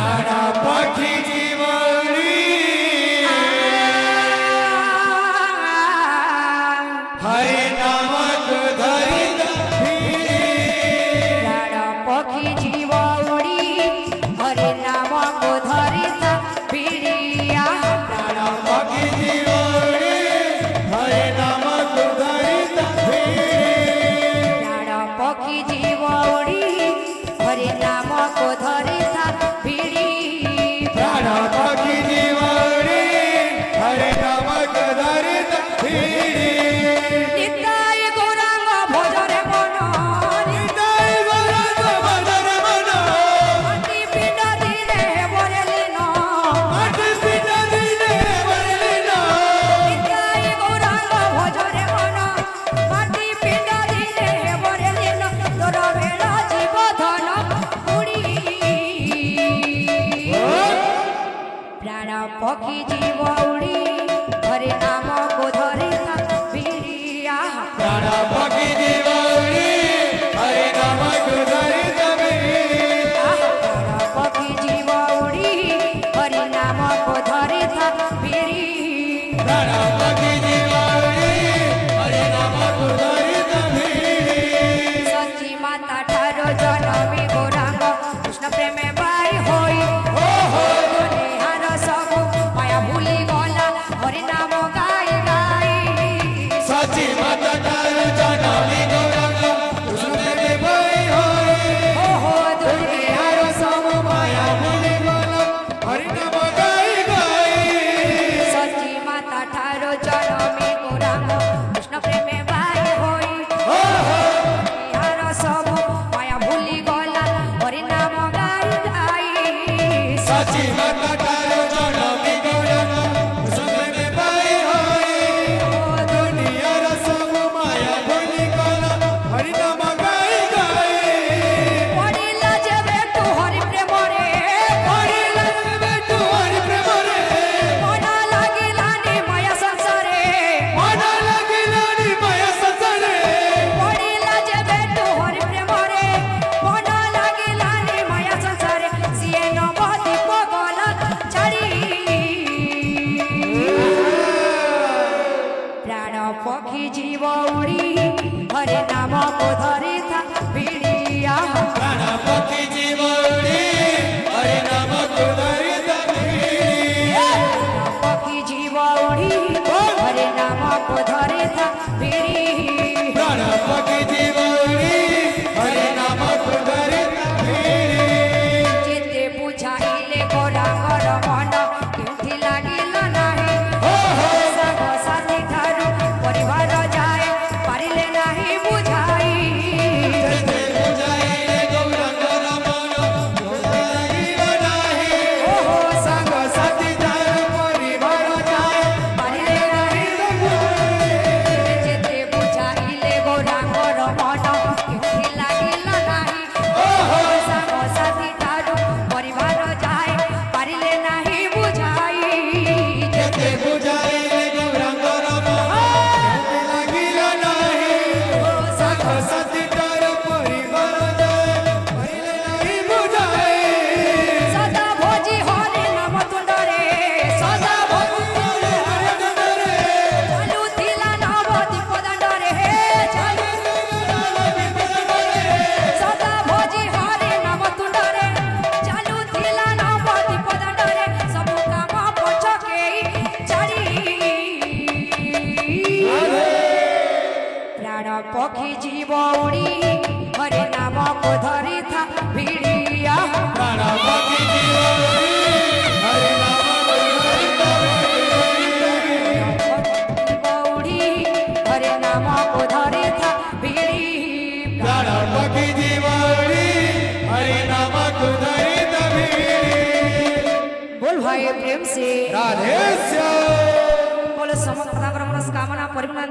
पक्षी जीवनी हरे नामक धरित पक्षी जीवनी हरे नामक धरित पीड़िया पक्षी जीवनी हरे नामक धरित पक्षी जीवनी हरे नामक धरित पीड़ी पक्षी जीवनी हरे नामक धरित निताय गौरांग भजरे मन निताय गौरांग भजरे मन अति पिंड दिने बरेलिन अति पिंड दिने बरेलिन निताय गौरांग भजरे मन अति पिंड दिने बरेलिन तोर बेला जीव धन उड़ी प्राण पक्षी जीव उड़ी हरे नाम को धरिता पीड़िया प्राण पक्षी जीवनी हरे नामक धरित पक्षी जीव उड़ी हरि नाम को धरिता पीड़ी प्राण पक्षी जीवनी हरे नामक धरित सची माता ठारो जनमी गौरांग कृष्ण प्रेमे बाई होई नेहार सबु माया भूली गला हरि नाम गाई गाई सची माता ठारो जनमी गौरांग कृष्ण प्रेमे बाई होई दुनियार सबु माया भूली गला हरि नाम गाई गाई सची माता ठारो जनमी गौरांग कृष्ण प्रेमे बाई होई नेहार सबु माया भूली गला हरि नाम गाई गाई सची माता ठारो जनमी गौरांग कृष्ण प्रेमे बाई होई दुनियार सब माया भूली गला हरि नाम गाई गाई पड़िला जेबे तू हरि प्रेम रे पड़िला जेबे तू हरि प्रेम रे मन लागिलानी माया संसारे मन लागिलानी माया संसारे पड़िला जेबे तू हरि प्रेम रे मन लागिलानी माया संसारे सिए नबदी पगल छाड़ी प्राण पक्षी जीव उड़ी हरे नाम को धरिता पीड़िया प्राण पक्षी जीवनी हरे नामक धरित पक्षी जीव उड़ी हरे नाम को धरिता पीड़ी प्राण पक्षी जीवनी हरे नामक धरित जेते बुझाइले गौरांगर मन केउठी लागिल नाही साग साथी ठारू परिवार जाए पारिले नाही बुझाई जते बुझाइले गौरांगर मन लागिल नाही संग साथी ठारू परिवार जाए पारिले नाही जेते बुझाइले गौरांगर मन केउठी लागिल नाही साग साथी ठारू परिवार जाए पारिले नाही बुझाई जते बुझाइले गौरांगर मन लागिल नाही संग साथी ठारू परिवार जाए पारिले नाही बुझाई सदा भोजी हरे नाम तुंडरे सदा भोजी चालू थिला नवदीप दंडरे चालू सदा भोजी हरे नाम तुंडरे चालू थिला नवदीप दंडरे सब काम पछके छाड़ी प्राण पक्षी जीव उड़ी हरे नाम को धरिता पीड़िया प्राण पक्षी जीवनी हरे नामक गौड़ी हरे नाम को धरिता पीड़ी प्राण पक्षी जीवनी हरे नामक धरित बोल भाई प्रेम से राधे श्याम बोलो समस्त कामना परिपूर्ण